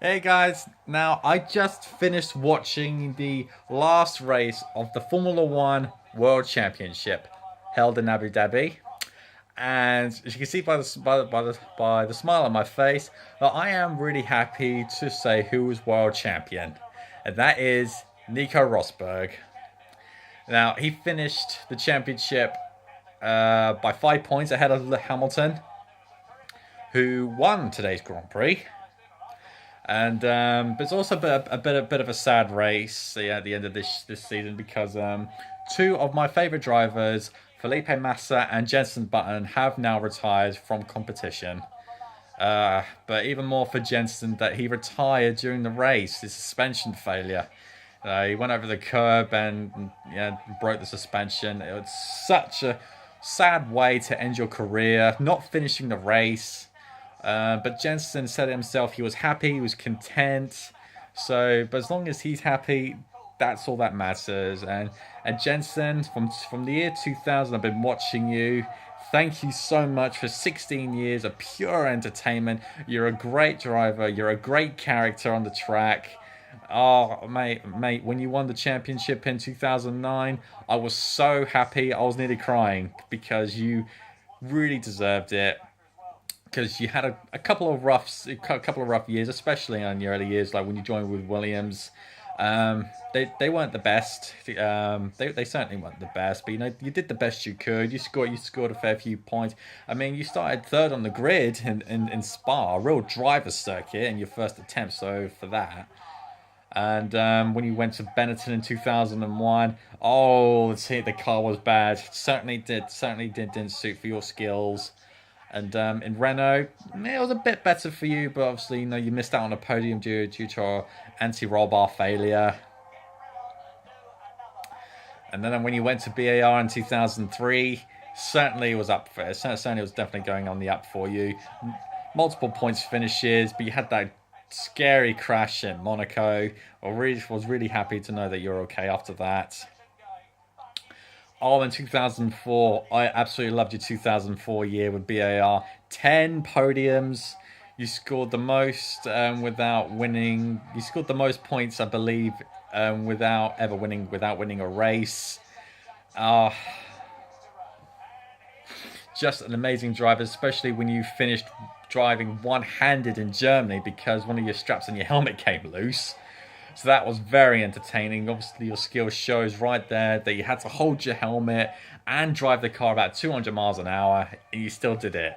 Hey guys, now I just finished watching the last race of the Formula One World Championship held in Abu Dhabi, and as you can see by the smile on my face, that I am really happy to say who was world champion, and that is Nico Rosberg. Now he finished the championship by 5 points ahead of Hamilton, who won today's Grand Prix. And but it's also a bit of a sad race at the end of this season because two of my favorite drivers, Felipe Massa and Jenson Button, have now retired from competition. But even more for Jenson, that he retired during the race, his suspension failure. He went over the curb and broke the suspension. It was such a sad way to end your career, not finishing the race. But Jensen said himself he was happy, he was content. So, but as long as he's happy, that's all that matters. And Jensen, from the year 2000, I've been watching you. Thank you so much for 16 years of pure entertainment. You're a great driver. You're a great character on the track. Oh, mate, when you won the championship in 2009, I was so happy. I was nearly crying because you really deserved it, because you had a couple of rough years, especially in your early years, like when you joined with Williams. They weren't the best. They certainly weren't the best, but you did the best you could. You scored a fair few points. I mean, you started third on the grid in Spa, a real driver's circuit, in your first attempt. So for that. And when you went to Benetton in 2001, oh, the car was bad. Certainly didn't suit for your skills. And in Renault, it was a bit better for you, but obviously, you missed out on a podium due to our anti-roll bar failure. And then when you went to BAR in 2003, certainly it was up for it. Certainly it was definitely going on the up for you. Multiple points finishes, but you had that scary crash in Monaco. I was really happy to know that you're okay after that. Oh, in 2004, I absolutely loved your 2004 year with BAR. 10 podiums. You scored the most without winning. You scored the most points, I believe, without winning a race. Uh, just an amazing driver, especially when you finished driving one-handed in Germany because one of your straps on your helmet came loose. So that was very entertaining. Obviously, your skill shows right there that you had to hold your helmet and drive the car about 200 miles an hour, and you still did it.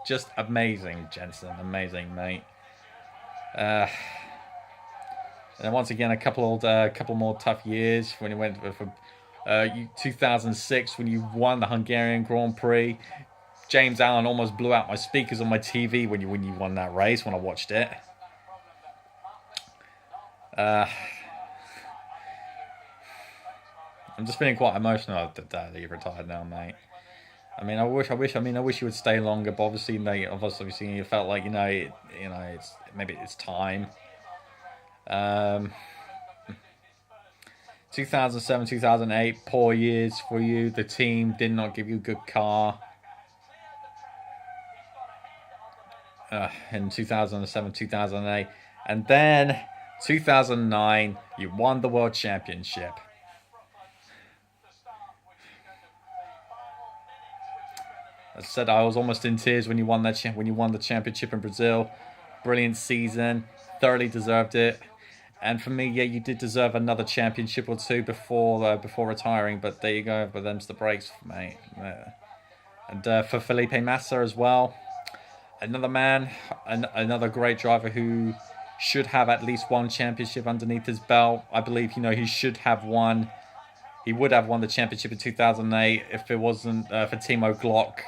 Just amazing, Jensen. Amazing, mate. Uh, and once again, a couple more tough years when you went for 2006 when you won the Hungarian Grand Prix. James Allen almost blew out my speakers on my TV when you won that race when I watched it. Uh, I'm just feeling quite emotional that you retired now, mate. I mean, I wish you would stay longer, but obviously, mate, obviously, you felt like it's maybe it's time. Um, 2007, 2008, poor years for you. The team did not give you a good car. In 2007, 2008, and then 2009, you won the world championship. As I said, I was almost in tears when you won the championship in Brazil. Brilliant season, thoroughly deserved it. And for me, yeah, you did deserve another championship or two before retiring. But there you go. But them's the breaks, mate. And for Felipe Massa as well, another man, another great driver who should have at least one championship underneath his belt. I believe he should have won. He would have won the championship in 2008 if it wasn't for Timo Glock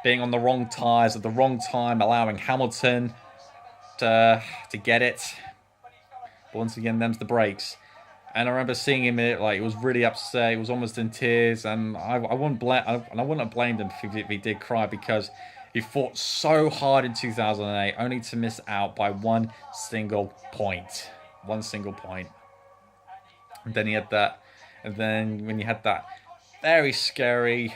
being on the wrong tyres at the wrong time, allowing Hamilton to get it. But once again, them's the breaks. And I remember seeing him, he was really upset. He was almost in tears, and I wouldn't have blamed him if he did cry, because he fought so hard in 2008, only to miss out by one single point. One single point. And then he had that, and then when you had that very scary,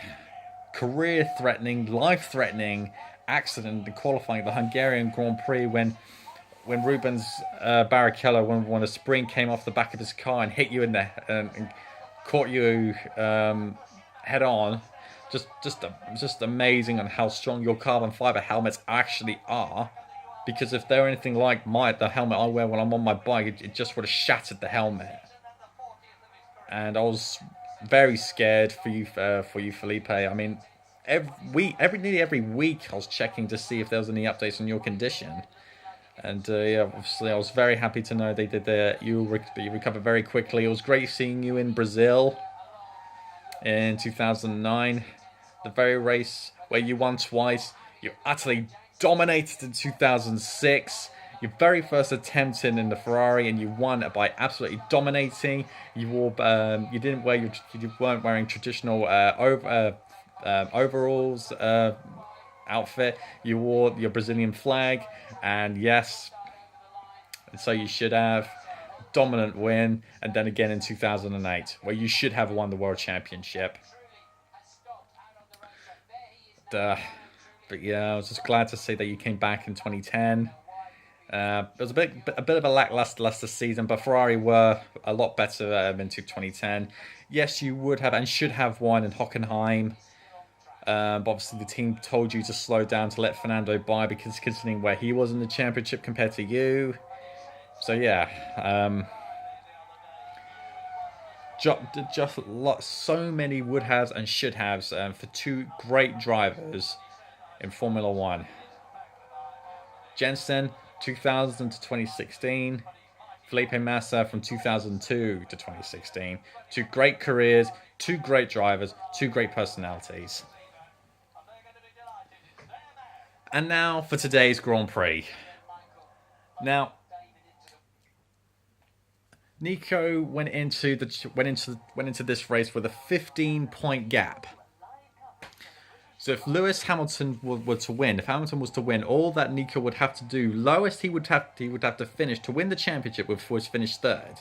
career-threatening, life-threatening accident in qualifying the Hungarian Grand Prix, when Rubens Barrichello, when a spring came off the back of his car and hit you in the and caught you head on. Just amazing on how strong your carbon fiber helmets actually are. Because if they're anything like the helmet I wear when I'm on my bike, it just would have shattered the helmet. And I was very scared for you, Felipe. I mean, nearly every week, I was checking to see if there was any updates on your condition. And yeah, obviously, I was very happy to know they did you recovered very quickly. It was great seeing you in Brazil in 2009, the very race where you won twice. You utterly dominated in 2006. Your very first attempt in the Ferrari, and you won by absolutely dominating. You weren't wearing traditional overalls outfit. You wore your Brazilian flag, and yes, and so you should have dominant win. And then again in 2008, where you should have won the World Championship. But yeah, I was just glad to see that you came back in 2010. It was a bit of a lackluster season, but Ferrari were a lot better into 2010. Yes, you would have and should have won in Hockenheim. But obviously the team told you to slow down to let Fernando by, because considering where he was in the championship compared to you. So yeah, so many would haves and should haves for two great drivers in Formula One. Jenson, 2000 to 2016. Felipe Massa from 2002 to 2016. Two great careers, two great drivers, two great personalities. And now for today's Grand Prix. Now, Nico went into this race with a 15-point gap. So if Lewis Hamilton were to win, if Hamilton was to win, all that Nico would have to do, lowest he would have to finish to win the championship was finish third.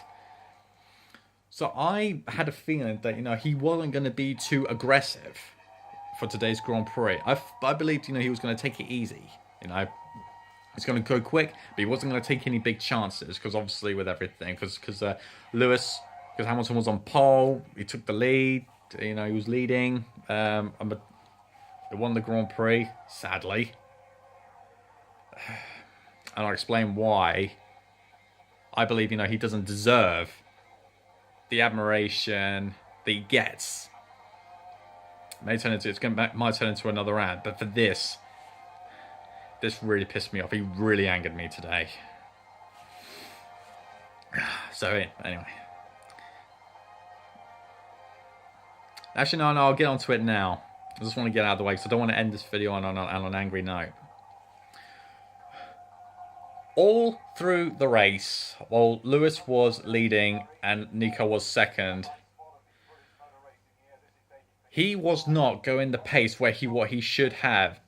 So I had a feeling that he wasn't going to be too aggressive for today's Grand Prix. I believed he was going to take it easy. He's going to go quick, but he wasn't going to take any big chances, because obviously with everything, because Hamilton was on pole, he took the lead. He was leading. He won the Grand Prix, sadly. And I'll explain why. I believe, he doesn't deserve the admiration that he gets. It might turn into another ad, but for this really pissed me off. He really angered me today. So, anyway. Actually, no, I'll get onto it now. I just want to get out of the way, because I don't want to end this video on an angry note. All through the race, while Lewis was leading and Nico was second, he was not going the pace what he should have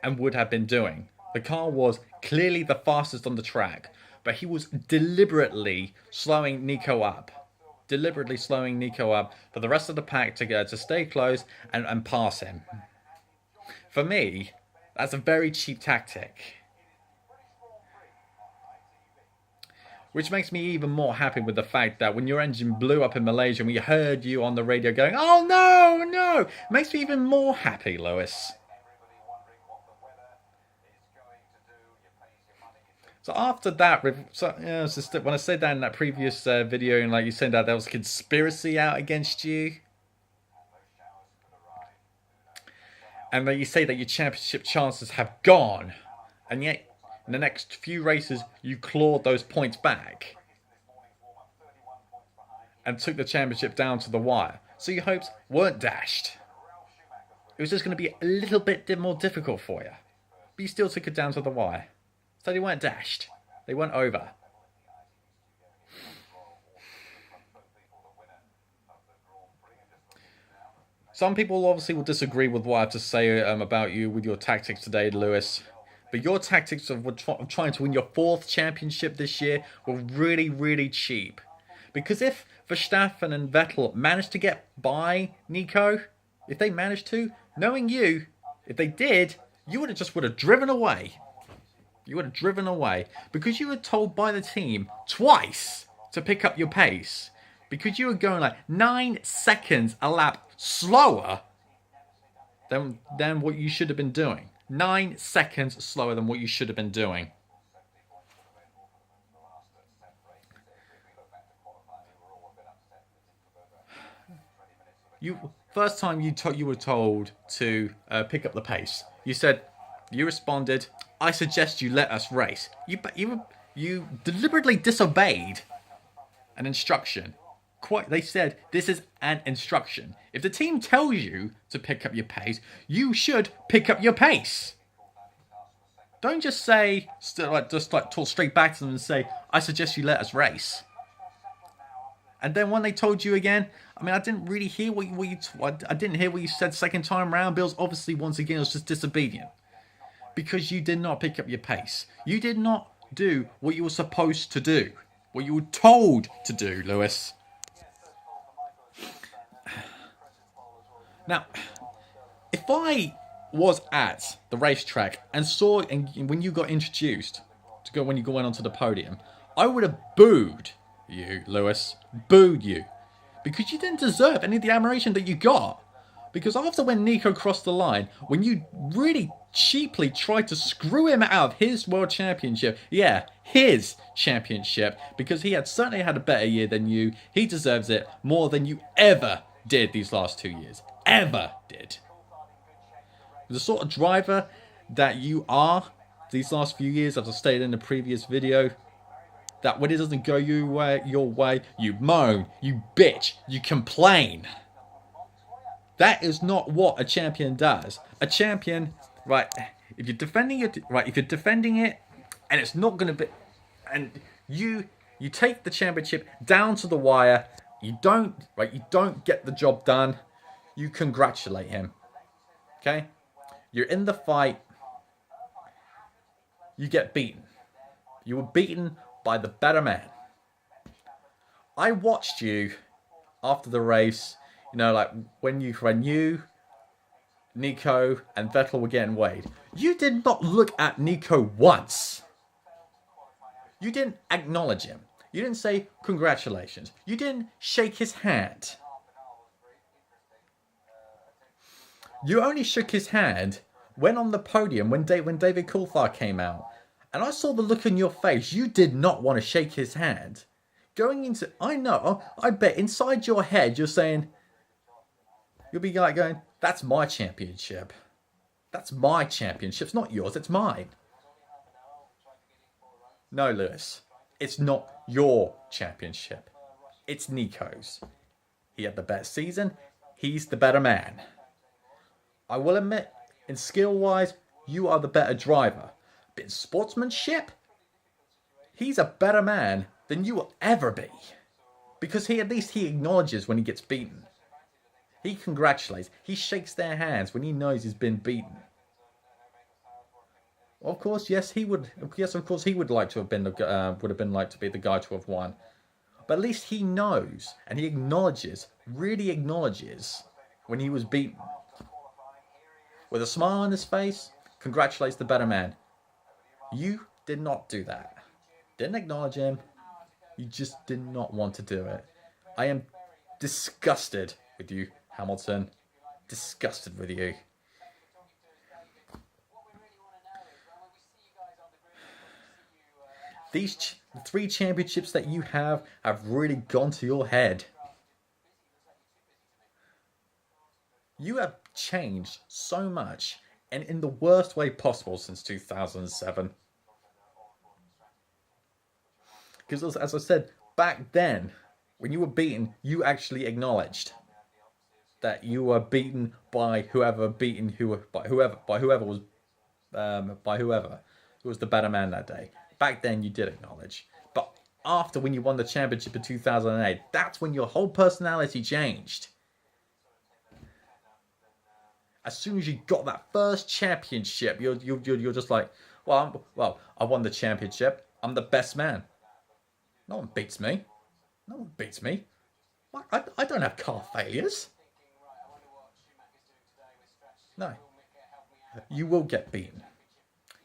and would have been doing. The car was clearly the fastest on the track, but he was deliberately slowing Nico up. For the rest of the pack to stay close and pass him. For me, that's a very cheap tactic. Which makes me even more happy with the fact that when your engine blew up in Malaysia and we heard you on the radio going, "Oh no!" It makes me even more happy, Lewis. So after that, when I said that in that previous video, and you said that there was a conspiracy out against you, and that you say that your championship chances have gone, and yet in the next few races you clawed those points back and took the championship down to the wire. So your hopes weren't dashed. It was just going to be a little bit more difficult for you, but you still took it down to the wire. So they weren't dashed. They weren't over. Some people obviously will disagree with what I have to say about you with your tactics today, Lewis. But your tactics of trying to win your 4th championship this year were really, really cheap. Because if Verstappen and Vettel managed to get by Nico, if they managed to, knowing you, if they did, you would have driven away. You were driven away because you were told by the team twice to pick up your pace. Because you were going like 9 seconds a lap slower than what you should have been doing. 9 seconds slower than what you should have been doing. First time you were told to pick up the pace. You responded, "I suggest you let us race." You deliberately disobeyed an instruction. They said this is an instruction. If the team tells you to pick up your pace, you should pick up your pace. Don't just say talk straight back to them and say, "I suggest you let us race." And then when they told you again, I mean, I didn't really hear I didn't hear what you said second time round. Bills obviously once again was just disobedient because you did not pick up your pace. You did not do what you were supposed to do, what you were told to do, Lewis. Now, if I was at the racetrack and saw when you got introduced when you went onto the podium, I would have booed you, Lewis. Booed you. Because you didn't deserve any of the admiration that you got. Because after when Nico crossed the line, when you really cheaply tried to screw him out of his world championship, yeah, his championship, because he had certainly had a better year than you, he deserves it more than you ever did these last 2 years. Ever did. The sort of driver that you are these last few years, as I stated in the previous video, that when it doesn't go your way, you moan, you bitch, you complain. That is not what a champion does. A champion, right? If you're defending it, and it's not going to be, and you take the championship down to the wire, you don't get the job done, you congratulate him. Okay? You're in the fight, you get beaten. You were beaten by the better man. I watched you after the race, like when you, Nico, and Vettel were getting weighed. You did not look at Nico once. You didn't acknowledge him. You didn't say congratulations. You didn't shake his hand. You only shook his hand when on the podium, when David Coulthard came out. And I saw the look in your face. You did not want to shake his hand. I bet inside your head you're saying, you'll be like going, "That's my championship. That's my championship. It's not yours, it's mine." No, Lewis. It's not your championship. It's Nico's. He had the better season. He's the better man. I will admit, in skill-wise, you are the better driver. But in sportsmanship, he's a better man than you will ever be. Because at least he acknowledges when he gets beaten. He congratulates. He shakes their hands when he knows he's been beaten. Of course, yes, he would. Yes, of course, he would like to have been. Would have been like to be the guy to have won. But at least he knows and he acknowledges, really acknowledges, when he was beaten. With a smile on his face, congratulates the better man. You did not do that. Didn't acknowledge him. You just did not want to do it. I am disgusted with you, Hamilton. Disgusted with you. These 3 championships that you have really gone to your head. You have changed so much, and in the worst way possible since 2007. Because as I said, back then, when you were beaten, you actually acknowledged that you were beaten by whoever was the better man that day. Back then, you did acknowledge. But after, when you won the championship in 2008, that's when your whole personality changed. As soon as you got that first championship, you're just like, well, I won the championship. I'm the best man. No one beats me. No one beats me. I don't have car failures. No. You will get beaten.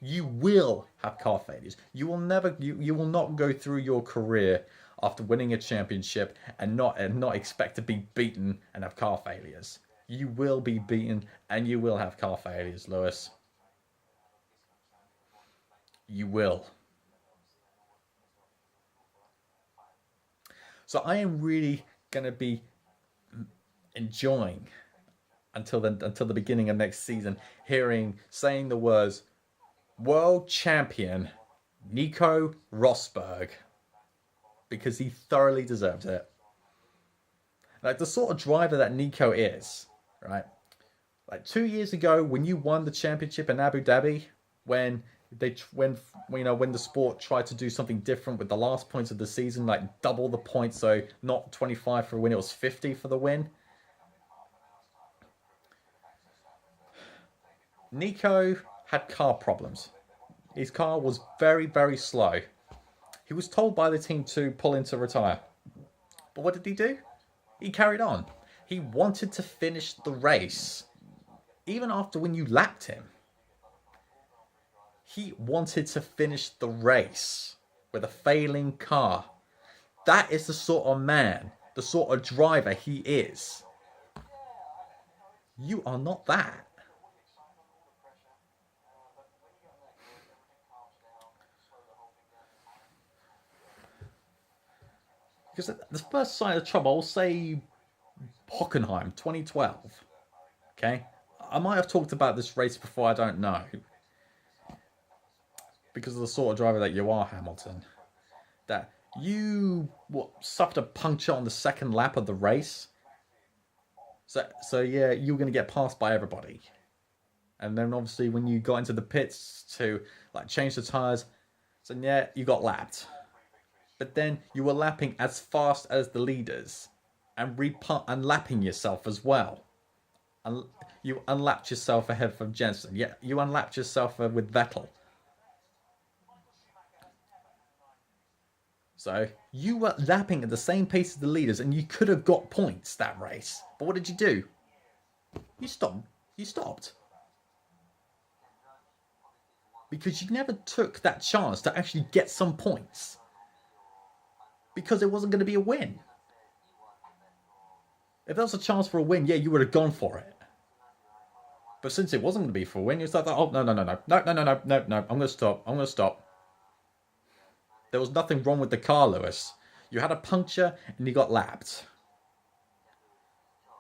You will have car failures. You will never. You will not go through your career after winning a championship and not expect to be beaten and have car failures. You will be beaten and you will have car failures, Lewis. You will. So I am really gonna be enjoying until the beginning of next season, saying the words world champion Nico Rosberg, because he thoroughly deserves it. Like the sort of driver that Nico is, right? Like 2 years ago when you won the championship in Abu Dhabi, when when the sport tried to do something different with the last points of the season, like double the points, so not 25 for a win, it was 50 for the win. Nico had car problems. His car was very, very slow. He was told by the team to pull in to retire. But what did he do? He carried on. He wanted to finish the race. Even after when you lapped him. He wanted to finish the race with a failing car. That is the sort of man, the sort of driver he is. You are not that. Because the first sign of trouble, I'll say Hockenheim, 2012. Okay? I might have talked about this race before, I don't know. Because of the sort of driver that you are, Hamilton. That you suffered a puncture on the second lap of the race. So yeah, you were going to get passed by everybody. And then obviously when you got into the pits to change the tyres, so yeah, you got lapped. But then you were lapping as fast as the leaders and lapping yourself as well. And you unlapped yourself ahead from Jenson. Yeah, you unlapped yourself with Vettel. So you were lapping at the same pace as the leaders and you could have got points that race. But what did you do? You stopped. Because you never took that chance to actually get some points. Because it wasn't going to be a win. If there was a chance for a win, yeah, you would have gone for it. But since it wasn't going to be for a win, you started, oh, no, I'm going to stop. There was nothing wrong with the car, Lewis. You had a puncture and you got lapped.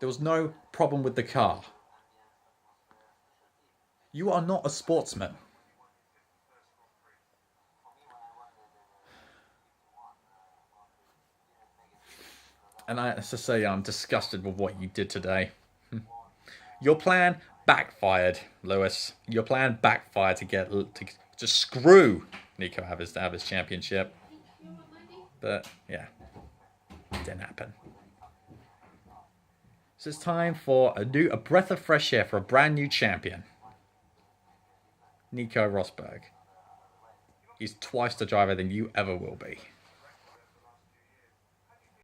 There was no problem with the car. You are not a sportsman. And I have to say, I'm disgusted with what you did today. Your plan backfired, Lewis. Your plan backfired to screw Nico have his championship. But yeah, it didn't happen. So it's time for a breath of fresh air for a brand new champion. Nico Rosberg. He's twice the driver than you ever will be.